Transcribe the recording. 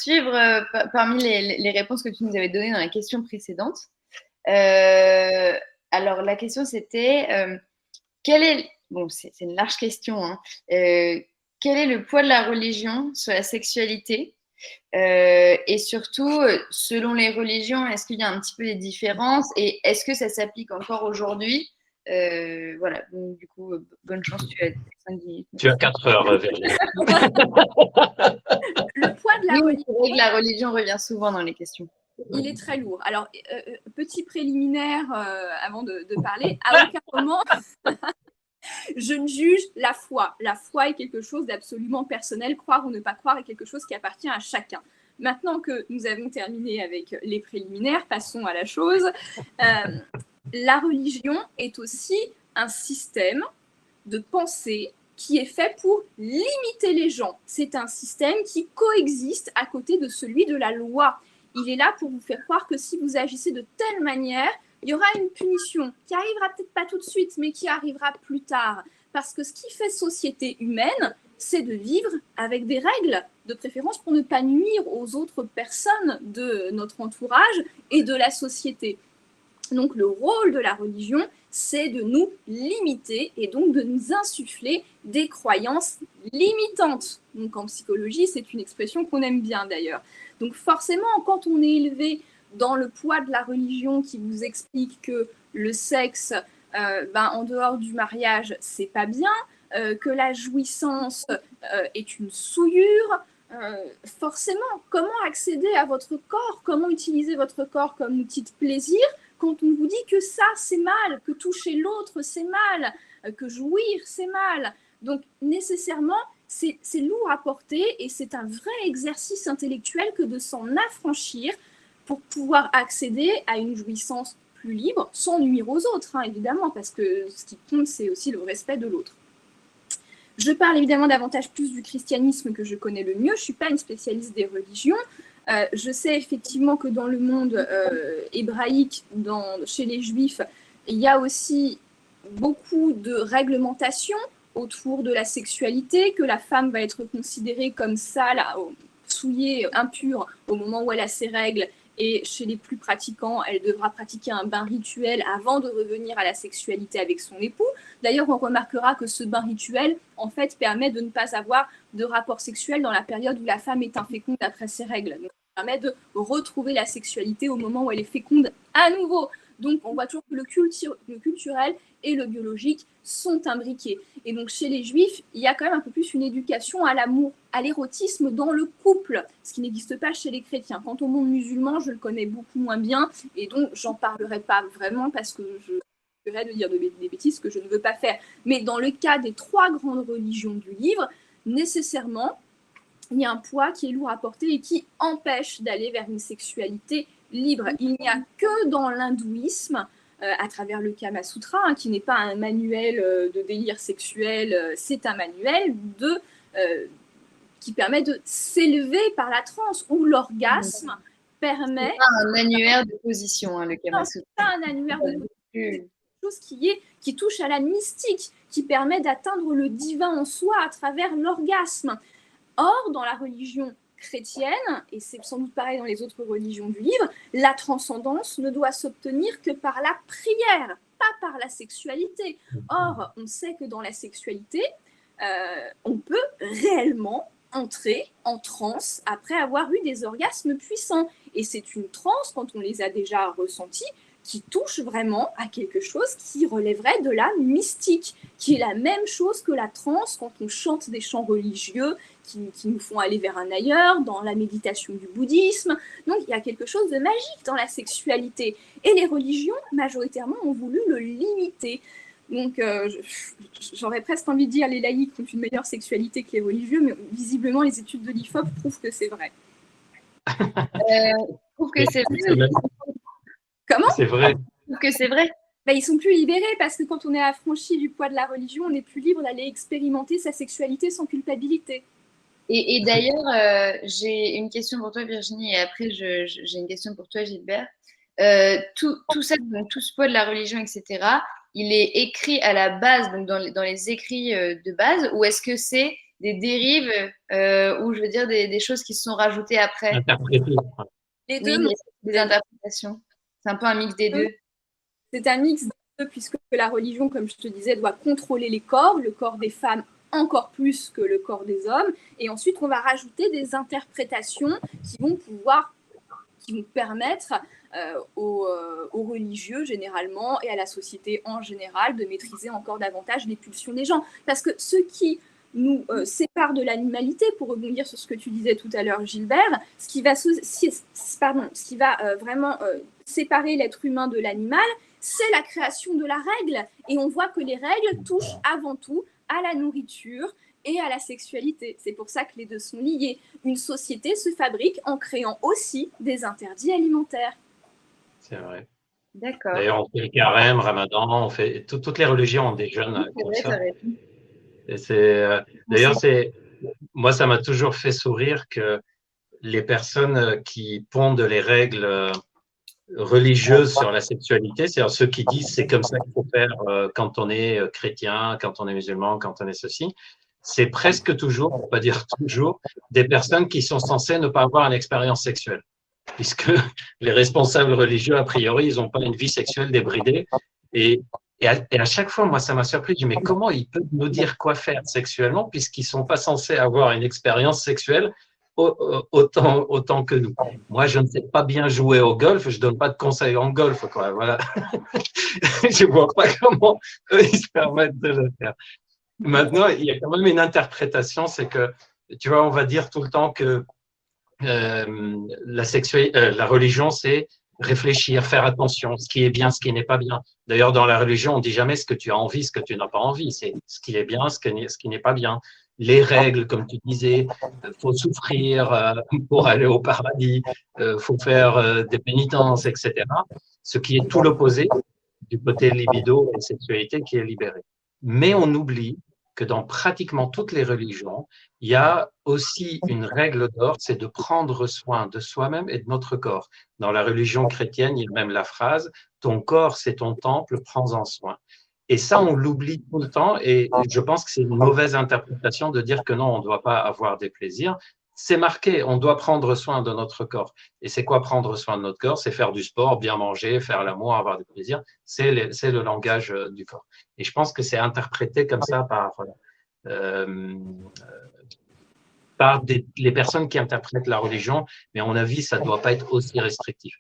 poursuivre parmi les réponses que tu nous avais données dans la question précédente. Alors, la question, c'était quel est... Bon, c'est une large question. Hein, quel est le poids de la religion sur la sexualité et surtout, selon les religions, est-ce qu'il y a un petit peu des différences et est-ce que ça s'applique encore aujourd'hui? Voilà, donc du coup, bonne chance, tu as 5 minutes. Tu as 4 heures, Virginie. Le poids de la religion. C'est vrai que la religion revient souvent dans les questions. Il est très lourd. Alors, petit préliminaire avant de parler, à aucun moment je ne juge la foi. La foi est quelque chose d'absolument personnel. Croire ou ne pas croire est quelque chose qui appartient à chacun. Maintenant que nous avons terminé avec les préliminaires, passons à la chose. La religion est aussi un système de pensée qui est fait pour limiter les gens. C'est un système qui coexiste à côté de celui de la loi. Il est là pour vous faire croire que si vous agissez de telle manière, il y aura une punition qui arrivera peut-être pas tout de suite, mais qui arrivera plus tard. Parce que ce qui fait société humaine, c'est de vivre avec des règles, de préférence pour ne pas nuire aux autres personnes de notre entourage et de la société. Donc le rôle de la religion, c'est de nous limiter et donc de nous insuffler des croyances limitantes. Donc en psychologie, c'est une expression qu'on aime bien d'ailleurs. Donc forcément, quand on est élevé dans le poids de la religion qui vous explique que le sexe, en dehors du mariage, c'est pas bien, que la jouissance est une souillure, forcément, comment accéder à votre corps, comment utiliser votre corps comme outil de plaisir quand on vous dit que ça, c'est mal, que toucher l'autre, c'est mal, que jouir, c'est mal. Donc, nécessairement, c'est lourd à porter et c'est un vrai exercice intellectuel que de s'en affranchir pour pouvoir accéder à une jouissance plus libre, sans nuire aux autres, hein, évidemment, parce que ce qui compte, c'est aussi le respect de l'autre. Je parle évidemment davantage plus du christianisme que je connais le mieux. Je ne suis pas une spécialiste des religions. Je sais effectivement que dans le monde hébraïque, chez les Juifs, il y a aussi beaucoup de réglementations autour de la sexualité, que la femme va être considérée comme sale, souillée, impure au moment où elle a ses règles. Et chez les plus pratiquants, elle devra pratiquer un bain rituel avant de revenir à la sexualité avec son époux. D'ailleurs, on remarquera que ce bain rituel, en fait, permet de ne pas avoir de rapport sexuel dans la période où la femme est inféconde après ses règles. Donc, ça permet de retrouver la sexualité au moment où elle est féconde à nouveau. Donc, on voit toujours que le culturel et le biologique sont imbriqués. Et donc, chez les Juifs, il y a quand même un peu plus une éducation à l'amour, à l'érotisme dans le couple, ce qui n'existe pas chez les chrétiens. Quant au monde musulman, je le connais beaucoup moins bien, et donc, j'en parlerai pas vraiment parce que je risquerais de dire des bêtises que je ne veux pas faire. Mais dans le cas des 3 grandes religions du livre, nécessairement, il y a un poids qui est lourd à porter et qui empêche d'aller vers une sexualité libre. Il n'y a que dans l'hindouisme, à travers le Kama Sutra, hein, qui n'est pas un manuel de délire sexuel, c'est un manuel qui permet de s'élever par la transe, où l'orgasme permet... C'est pas un annuaire de position, hein, le Kama Sutra. C'est pas un annuaire de position, c'est quelque chose qui touche à la mystique, qui permet d'atteindre le divin en soi à travers l'orgasme. Or, dans la religion chrétienne, et c'est sans doute pareil dans les autres religions du livre, la transcendance ne doit s'obtenir que par la prière, pas par la sexualité. Or, on sait que dans la sexualité, on peut réellement entrer en transe après avoir eu des orgasmes puissants. Et c'est une transe, quand on les a déjà ressentis, qui touche vraiment à quelque chose qui relèverait de la mystique, qui est la même chose que la transe quand on chante des chants religieux qui nous font aller vers un ailleurs, dans la méditation du bouddhisme. Donc il y a quelque chose de magique dans la sexualité. Et les religions, majoritairement, ont voulu le limiter. Donc j'aurais presque envie de dire les laïcs ont une meilleure sexualité que les religieux, mais visiblement les études de l'IFOP prouvent que c'est vrai. Prouve que c'est vrai. Comment ? C'est vrai. Prouve que c'est vrai. Ben, ils sont plus libérés parce que quand on est affranchi du poids de la religion, on est plus libre d'aller expérimenter sa sexualité sans culpabilité. Et d'ailleurs, j'ai une question pour toi, Virginie, et après, j'ai une question pour toi, Gilbert. Tout ça, donc, tout ce poids de la religion, etc., il est écrit à la base, donc dans les écrits de base, ou est-ce que c'est des dérives ou je veux dire des choses qui se sont rajoutées après? Interpréter. Les Oui, deux, des interprétations. C'est un peu un mix des deux. c'est un mix des deux, puisque la religion, comme je te disais, doit contrôler les corps, le corps des femmes encore plus que le corps des hommes. Et ensuite, on va rajouter des interprétations qui vont permettre aux religieux généralement et à la société en général de maîtriser encore davantage les pulsions des gens. Parce que ce qui nous sépare de l'animalité, pour rebondir sur ce que tu disais tout à l'heure, Gilbert, ce qui va vraiment séparer l'être humain de l'animal, c'est la création de la règle. Et on voit que les règles touchent avant tout à la nourriture et à la sexualité. C'est pour ça que les deux sont liés. Une société se fabrique en créant aussi des interdits alimentaires. C'est vrai. D'accord. D'ailleurs, on fait le carême, Ramadan, on fait toutes les religions ont des jeûnes comme ça. Et d'ailleurs, moi, ça m'a toujours fait sourire que les personnes qui pondent les règles religieuses sur la sexualité, c'est-à-dire ceux qui disent c'est comme ça qu'il faut faire quand on est chrétien, quand on est musulman, quand on est ceci, c'est presque toujours, on va pas dire toujours, des personnes qui sont censées ne pas avoir une expérience sexuelle, puisque les responsables religieux, a priori, ils n'ont pas une vie sexuelle débridée. Et à chaque fois, moi, ça m'a surpris. Je dis, mais comment ils peuvent nous dire quoi faire sexuellement, puisqu'ils ne sont pas censés avoir une expérience sexuelle autant que nous. Moi, je ne sais pas bien jouer au golf, je ne donne pas de conseils en golf, quoi. Voilà. Je ne vois pas comment eux, ils se permettent de le faire. Maintenant, il y a quand même une interprétation, c'est que, tu vois, on va dire tout le temps que la religion, c'est réfléchir, faire attention, ce qui est bien, ce qui n'est pas bien. D'ailleurs, dans la religion, on dit jamais ce que tu as envie, ce que tu n'as pas envie. C'est ce qui est bien, ce qui n'est pas bien. Les règles, comme tu disais, faut souffrir pour aller au paradis, faut faire des pénitences, etc. Ce qui est tout l'opposé du côté libido et sexualité qui est libéré. Mais on oublie que dans pratiquement toutes les religions, il y a aussi une règle d'or, c'est de prendre soin de soi-même et de notre corps. Dans la religion chrétienne, il y a même la phrase « ton corps, c'est ton temple, prends-en soin ». Et ça, on l'oublie tout le temps et je pense que c'est une mauvaise interprétation de dire que non, on ne doit pas avoir des plaisirs. C'est marqué, on doit prendre soin de notre corps. Et c'est quoi prendre soin de notre corps? C'est faire du sport, bien manger, faire l'amour, avoir du plaisir. C'est le langage du corps. Et je pense que c'est interprété comme ça par les personnes qui interprètent la religion, mais à mon avis, ça ne doit pas être aussi restrictif.